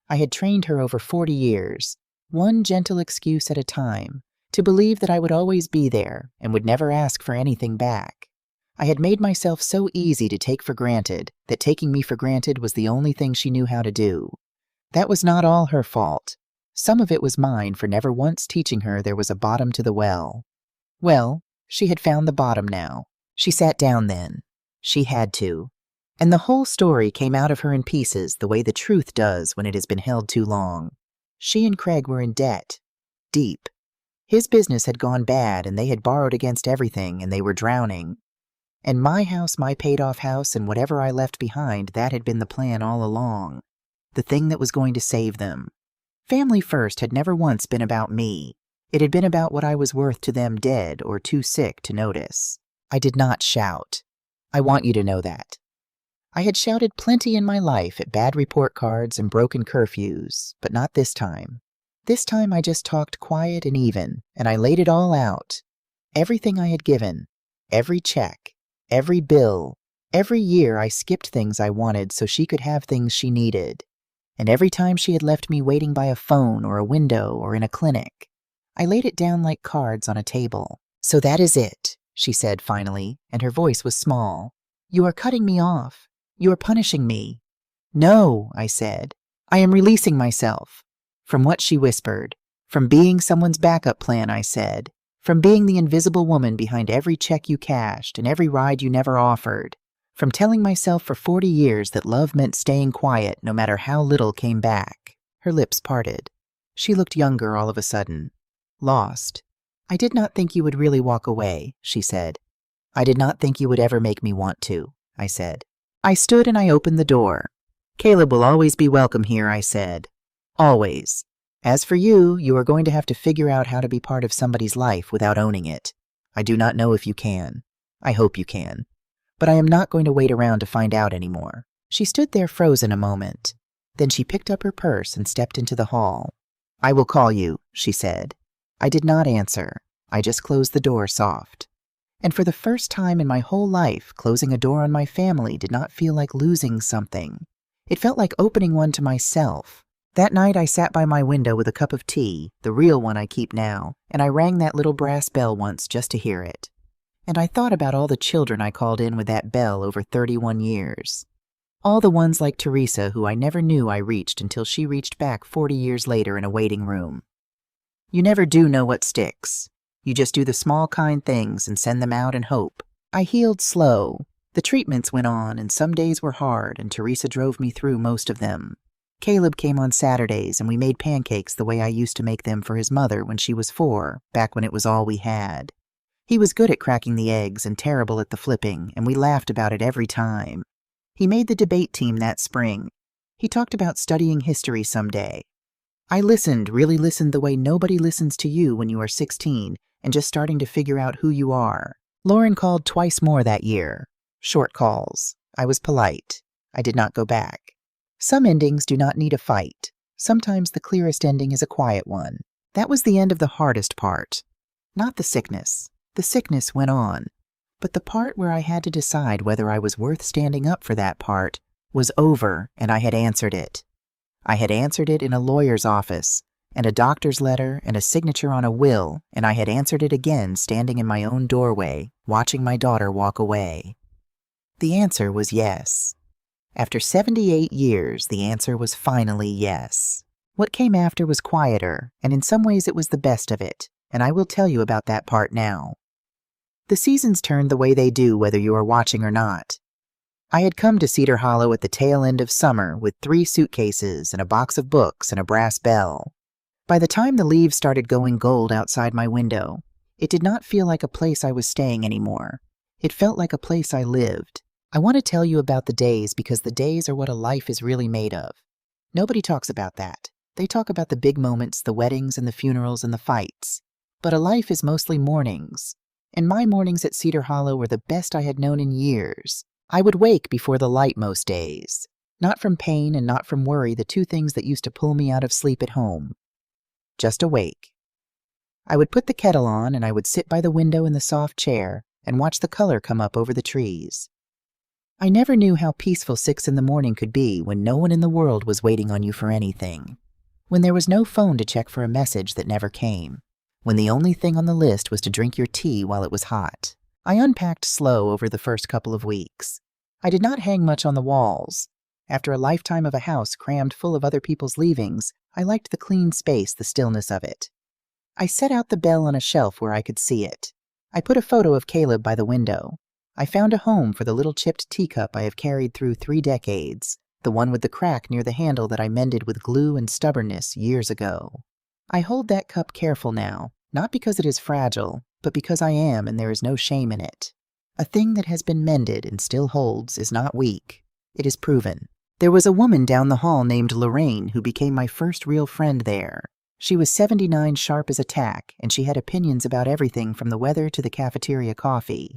I had trained her over 40 years, one gentle excuse at a time, to believe that I would always be there and would never ask for anything back. I had made myself so easy to take for granted that taking me for granted was the only thing she knew how to do. That was not all her fault. Some of it was mine for never once teaching her there was a bottom to the well. Well, she had found the bottom now. She sat down then. She had to. And the whole story came out of her in pieces the way the truth does when it has been held too long. She and Craig were in debt. Deep. His business had gone bad and they had borrowed against everything and they were drowning. And my house, my paid-off house, and whatever I left behind, that had been the plan all along. The thing that was going to save them. Family First had never once been about me. It had been about what I was worth to them dead or too sick to notice. I did not shout. I want you to know that. I had shouted plenty in my life at bad report cards and broken curfews, but not this time. This time I just talked quiet and even, and I laid it all out. Everything I had given, every check, every bill, every year I skipped things I wanted so she could have things she needed. And every time she had left me waiting by a phone or a window or in a clinic, I laid it down like cards on a table. "So that is it," she said finally, and her voice was small. "You are cutting me off. You are punishing me." "No," I said. "I am releasing myself." From what she whispered. "From being someone's backup plan," I said. "From being the invisible woman behind every check you cashed and every ride you never offered. From telling myself for 40 years that love meant staying quiet no matter how little came back." Her lips parted. She looked younger all of a sudden. Lost. "I did not think you would really walk away," she said. "I did not think you would ever make me want to," I said. I stood and I opened the door. "Caleb will always be welcome here," I said. "Always. As for you, you are going to have to figure out how to be part of somebody's life without owning it. I do not know if you can. I hope you can. But I am not going to wait around to find out anymore." She stood there frozen a moment. Then she picked up her purse and stepped into the hall. "I will call you," she said. I did not answer. I just closed the door soft. And for the first time in my whole life, closing a door on my family did not feel like losing something. It felt like opening one to myself. That night I sat by my window with a cup of tea, the real one I keep now, and I rang that little brass bell once just to hear it. And I thought about all the children I called in with that bell over 31 years. All the ones like Teresa who I never knew I reached until she reached back 40 years later in a waiting room. You never do know what sticks. You just do the small kind things and send them out and hope. I healed slow. The treatments went on and some days were hard and Teresa drove me through most of them. Caleb came on Saturdays and we made pancakes the way I used to make them for his mother when she was 4, back when it was all we had. He was good at cracking the eggs and terrible at the flipping, and we laughed about it every time. He made the debate team that spring. He talked about studying history someday. I listened, really listened the way nobody listens to you when you are 16 and just starting to figure out who you are. Lauren called twice more that year. Short calls. I was polite. I did not go back. Some endings do not need a fight. Sometimes the clearest ending is a quiet one. That was the end of the hardest part. Not the sickness. The sickness went on. But the part where I had to decide whether I was worth standing up for that part was over, and I had answered it. I had answered it in a lawyer's office, and a doctor's letter, and a signature on a will, and I had answered it again standing in my own doorway, watching my daughter walk away. The answer was yes. After 78 years, the answer was finally yes. What came after was quieter, and in some ways it was the best of it, and I will tell you about that part now. The seasons turned the way they do whether you are watching or not. I had come to Cedar Hollow at the tail end of summer with 3 suitcases and a box of books and a brass bell. By the time the leaves started going gold outside my window, it did not feel like a place I was staying anymore. It felt like a place I lived. I want to tell you about the days because the days are what a life is really made of. Nobody talks about that. They talk about the big moments, the weddings and the funerals and the fights. But a life is mostly mornings. And my mornings at Cedar Hollow were the best I had known in years. I would wake before the light most days. Not from pain and not from worry, the 2 things that used to pull me out of sleep at home. Just awake. I would put the kettle on and I would sit by the window in the soft chair and watch the color come up over the trees. I never knew how peaceful 6 in the morning could be when no one in the world was waiting on you for anything. When there was no phone to check for a message that never came. When the only thing on the list was to drink your tea while it was hot. I unpacked slow over the first couple of weeks. I did not hang much on the walls. After a lifetime of a house crammed full of other people's leavings, I liked the clean space, the stillness of it. I set out the bell on a shelf where I could see it. I put a photo of Caleb by the window. I found a home for the little chipped teacup I have carried through 3 decades, the one with the crack near the handle that I mended with glue and stubbornness years ago. I hold that cup careful now, not because it is fragile, but because I am and there is no shame in it. A thing that has been mended and still holds is not weak. It is proven. There was a woman down the hall named Lorraine who became my first real friend there. She was 79 sharp as a tack, and she had opinions about everything from the weather to the cafeteria coffee.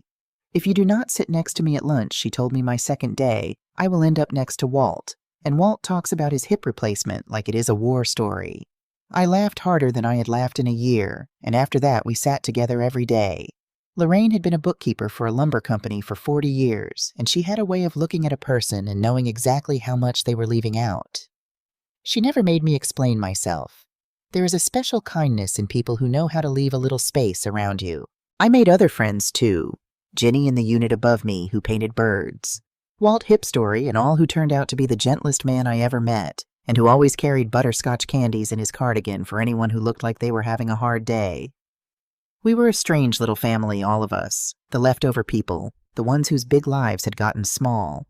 If you do not sit next to me at lunch, she told me my second day, I will end up next to Walt, and Walt talks about his hip replacement like it is a war story. I laughed harder than I had laughed in a year, and after that we sat together every day. Lorraine had been a bookkeeper for a lumber company for 40 years, and she had a way of looking at a person and knowing exactly how much they were leaving out. She never made me explain myself. There is a special kindness in people who know how to leave a little space around you. I made other friends, too. Jenny in the unit above me who painted birds. Walt Hipstory and all who turned out to be the gentlest man I ever met, and who always carried butterscotch candies in his cardigan for anyone who looked like they were having a hard day. We were a strange little family, all of us, the leftover people, the ones whose big lives had gotten small.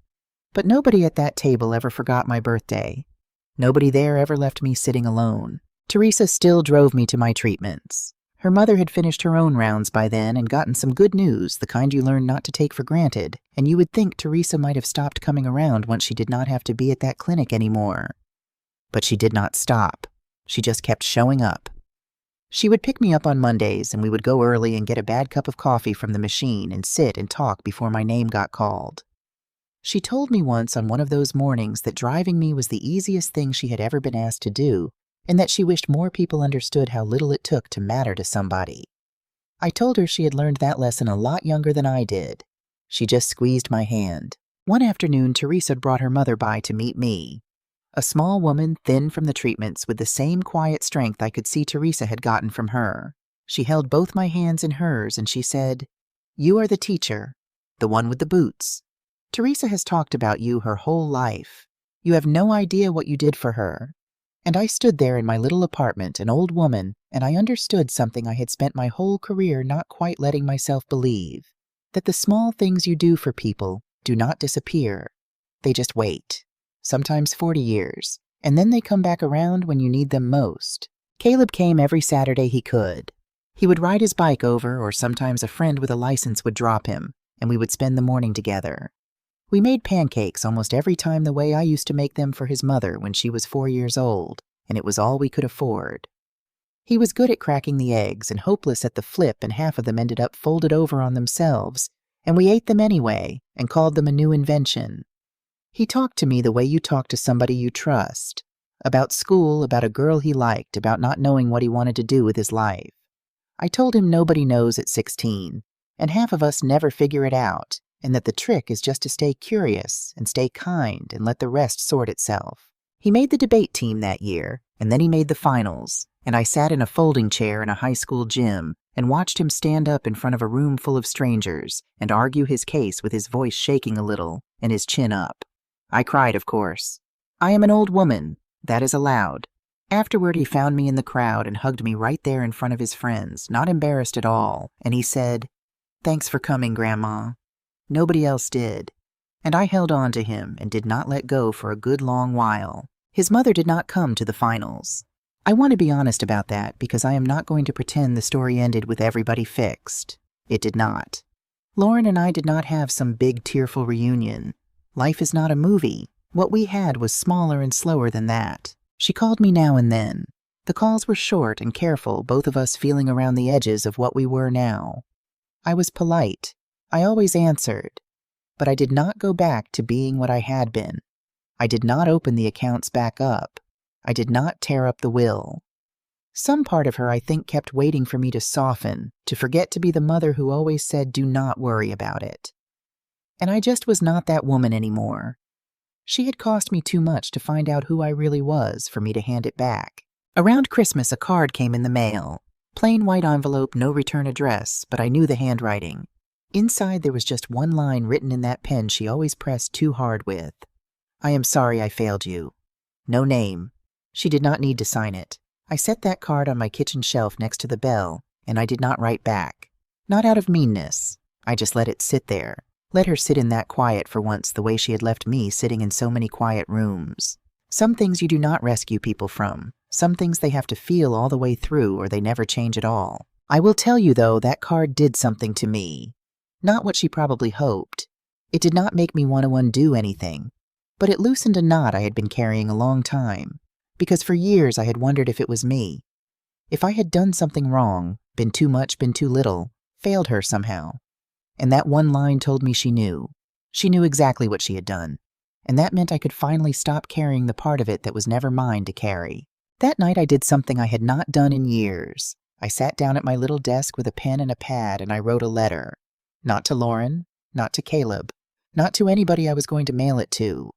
But nobody at that table ever forgot my birthday. Nobody there ever left me sitting alone. Teresa still drove me to my treatments. Her mother had finished her own rounds by then and gotten some good news, the kind you learn not to take for granted, and you would think Teresa might have stopped coming around once she did not have to be at that clinic anymore. But she did not stop. She just kept showing up. She would pick me up on Mondays, and we would go early and get a bad cup of coffee from the machine and sit and talk before my name got called. She told me once on one of those mornings that driving me was the easiest thing she had ever been asked to do, and that she wished more people understood how little it took to matter to somebody. I told her she had learned that lesson a lot younger than I did. She just squeezed my hand. One afternoon, Teresa brought her mother by to meet me. A small woman, thin from the treatments, with the same quiet strength I could see Teresa had gotten from her. She held both my hands in hers and she said, "You are the teacher, the one with the boots. Teresa has talked about you her whole life. You have no idea what you did for her." And I stood there in my little apartment, an old woman, and I understood something I had spent my whole career not quite letting myself believe, that the small things you do for people do not disappear. They just wait. Sometimes 40 years, and then they come back around when you need them most. Caleb came every Saturday he could. He would ride his bike over, or sometimes a friend with a license would drop him, and we would spend the morning together. We made pancakes almost every time the way I used to make them for his mother when she was 4 years old, and it was all we could afford. He was good at cracking the eggs and hopeless at the flip, and half of them ended up folded over on themselves, and we ate them anyway and called them a new invention. He talked to me the way you talk to somebody you trust, about school, about a girl he liked, about not knowing what he wanted to do with his life. I told him nobody knows at 16, and half of us never figure it out, and that the trick is just to stay curious and stay kind and let the rest sort itself. He made the debate team that year, and then he made the finals, and I sat in a folding chair in a high school gym and watched him stand up in front of a room full of strangers and argue his case with his voice shaking a little and his chin up. I cried, of course. I am an old woman. That is allowed. Afterward, he found me in the crowd and hugged me right there in front of his friends, not embarrassed at all, and he said, "Thanks for coming, Grandma." Nobody else did. And I held on to him and did not let go for a good long while. His mother did not come to the finals. I want to be honest about that because I am not going to pretend the story ended with everybody fixed. It did not. Lauren and I did not have some big tearful reunion. Life is not a movie. What we had was smaller and slower than that. She called me now and then. The calls were short and careful, both of us feeling around the edges of what we were now. I was polite. I always answered. But I did not go back to being what I had been. I did not open the accounts back up. I did not tear up the will. Some part of her, I think, kept waiting for me to soften, to forget to be the mother who always said, "Do not worry about it." And I just was not that woman anymore. She had cost me too much to find out who I really was for me to hand it back. Around Christmas, a card came in the mail. Plain white envelope, no return address, but I knew the handwriting. Inside there was just one line written in that pen she always pressed too hard with. I am sorry I failed you. No name. She did not need to sign it. I set that card on my kitchen shelf next to the bell, and I did not write back. Not out of meanness. I just let it sit there. Let her sit in that quiet for once the way she had left me sitting in so many quiet rooms. Some things you do not rescue people from. Some things they have to feel all the way through or they never change at all. I will tell you, though, that card did something to me. Not what she probably hoped. It did not make me want to undo anything. But it loosened a knot I had been carrying a long time. Because for years I had wondered if it was me. If I had done something wrong, been too much, been too little, failed her somehow. And that one line told me she knew. She knew exactly what she had done. And that meant I could finally stop carrying the part of it that was never mine to carry. That night I did something I had not done in years. I sat down at my little desk with a pen and a pad and I wrote a letter. Not to Lauren, not to Caleb, not to anybody I was going to mail it to.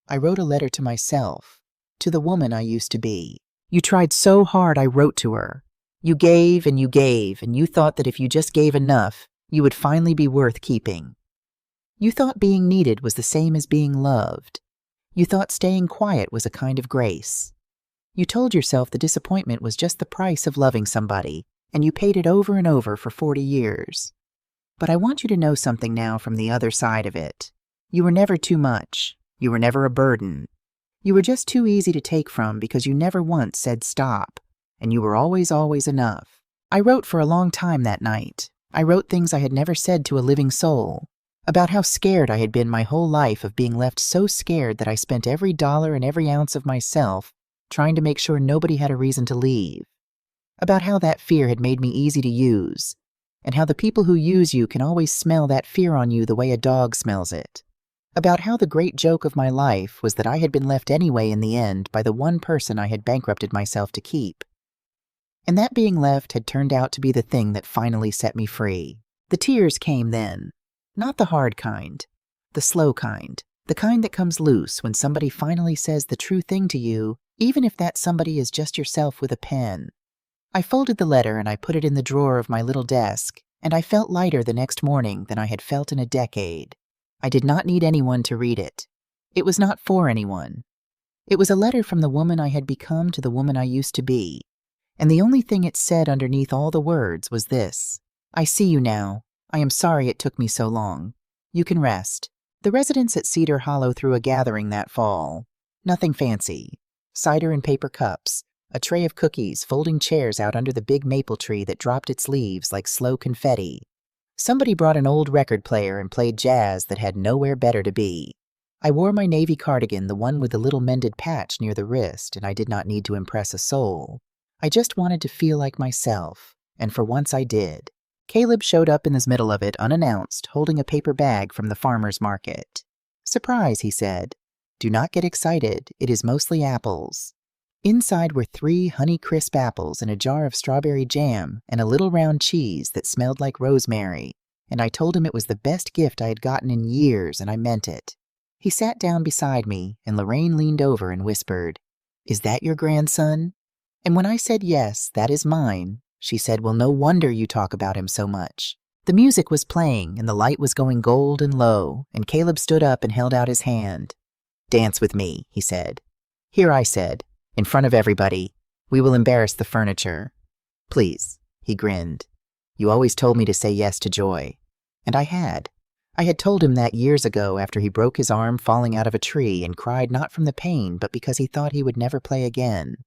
I wrote a letter to myself, to the woman I used to be. You tried so hard, I wrote to her. You gave, and you thought that if you just gave enough, you would finally be worth keeping. You thought being needed was the same as being loved. You thought staying quiet was a kind of grace. You told yourself the disappointment was just the price of loving somebody, and you paid it over and over for 40 years. But I want you to know something now from the other side of it. You were never too much. You were never a burden. You were just too easy to take from because you never once said stop, and you were always enough. I wrote for a long time that night. I wrote things I had never said to a living soul, about how scared I had been my whole life of being left so scared that I spent every dollar and every ounce of myself trying to make sure nobody had a reason to leave, about how that fear had made me easy to use, and how the people who use you can always smell that fear on you the way a dog smells it, about how the great joke of my life was that I had been left anyway in the end by the one person I had bankrupted myself to keep. And that being left had turned out to be the thing that finally set me free. The tears came then. Not the hard kind. The slow kind. The kind that comes loose when somebody finally says the true thing to you, even if that somebody is just yourself with a pen. I folded the letter and I put it in the drawer of my little desk, and I felt lighter the next morning than I had felt in a decade. I did not need anyone to read it. It was not for anyone. It was a letter from the woman I had become to the woman I used to be. And the only thing it said underneath all the words was this: I see you now. I am sorry it took me so long. You can rest. The residents at Cedar Hollow threw a gathering that fall. Nothing fancy. Cider in paper cups, a tray of cookies, folding chairs out under the big maple tree that dropped its leaves like slow confetti. Somebody brought an old record player and played jazz that had nowhere better to be. I wore my navy cardigan, the one with the little mended patch near the wrist, and I did not need to impress a soul. I just wanted to feel like myself, and for once I did. Caleb showed up in the middle of it unannounced, holding a paper bag from the farmer's market. Surprise, he said. Do not get excited, it is mostly apples. Inside were 3 honey-crisp apples and a jar of strawberry jam and a little round cheese that smelled like rosemary, and I told him it was the best gift I had gotten in years, and I meant it. He sat down beside me, and Lorraine leaned over and whispered, Is that your grandson? And when I said yes, that is mine, she said, Well, no wonder you talk about him so much. The music was playing, and the light was going gold and low, and Caleb stood up and held out his hand. Dance with me, he said. Here, I said, in front of everybody. We will embarrass the furniture. Please, he grinned. You always told me to say yes to joy. And I had. I had told him that years ago after he broke his arm falling out of a tree and cried not from the pain, but because he thought he would never play again.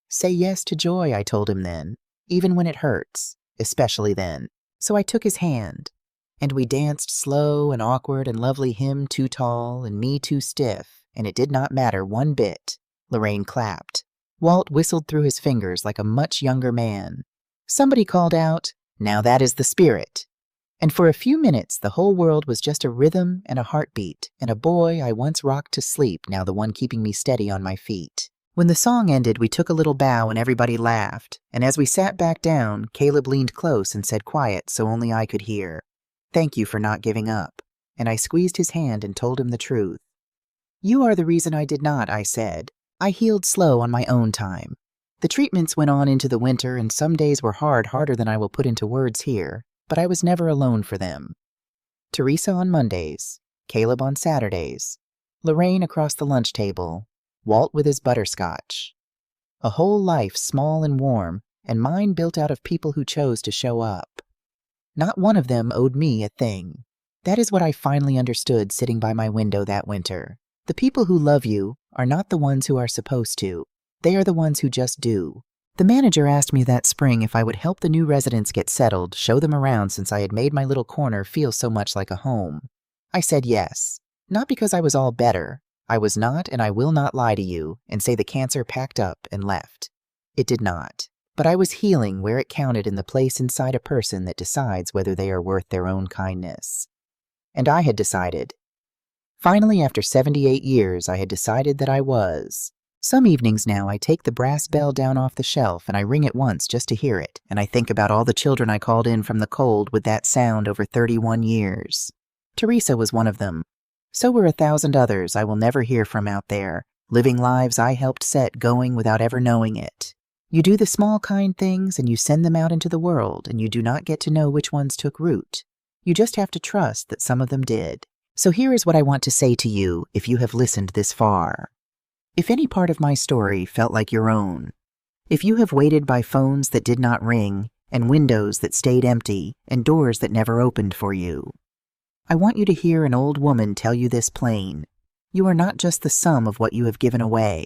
Say yes to joy, I told him then, even when it hurts, especially then. So I took his hand, and we danced slow and awkward and lovely, him too tall and me too stiff, and it did not matter one bit. Lorraine clapped. Walt whistled through his fingers like a much younger man. Somebody called out, Now that is the spirit. And for a few minutes the whole world was just a rhythm and a heartbeat, and a boy I once rocked to sleep, now the one keeping me steady on my feet. When the song ended, we took a little bow and everybody laughed, and as we sat back down, Caleb leaned close and said quiet so only I could hear, Thank you for not giving up. and I squeezed his hand and told him the truth. "You are the reason I did not," I said. "I healed slow on my own time. The treatments went on into the winter, and some days were harder than I will put into words here, but I was never alone for them. Teresa on Mondays, Caleb on Saturdays, Lorraine across the lunch table, Walt with his butterscotch. A whole life small and warm, and mine built out of people who chose to show up. Not one of them owed me a thing. That is what I finally understood sitting by my window that winter. The people who love you are not the ones who are supposed to. They are the ones who just do. The manager asked me that spring if I would help the new residents get settled, show them around since I had made my little corner feel so much like a home. I said yes. Not because I was all better. I was not, and I will not lie to you and say the cancer packed up and left. It did not. But I was healing where it counted in the place inside a person that decides whether they are worth their own kindness. And I had decided. Finally, after 78 years, I had decided that I was. Some evenings now I take the brass bell down off the shelf and I ring it once just to hear it, and I think about all the children I called in from the cold with that sound over 31 years. Teresa was one of them. So were 1,000 others I will never hear from out there, living lives I helped set going without ever knowing it. You do the small kind things and you send them out into the world, and you do not get to know which ones took root. You just have to trust that some of them did. So here is what I want to say to you if you have listened this far. If any part of my story felt like your own, if you have waited by phones that did not ring, and windows that stayed empty, and doors that never opened for you, I want you to hear an old woman tell you this plain. You are not just the sum of what you have given away.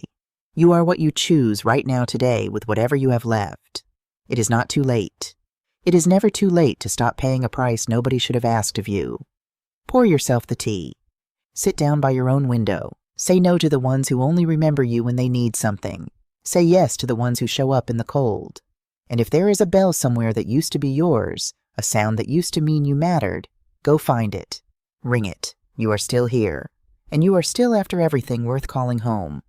You are what you choose right now today with whatever you have left. It is not too late. It is never too late to stop paying a price nobody should have asked of you. Pour yourself the tea. Sit down by your own window. Say no to the ones who only remember you when they need something. Say yes to the ones who show up in the cold. And if there is a bell somewhere that used to be yours, a sound that used to mean you mattered, go find it. Ring it. You are still here. And you are still after everything worth calling home.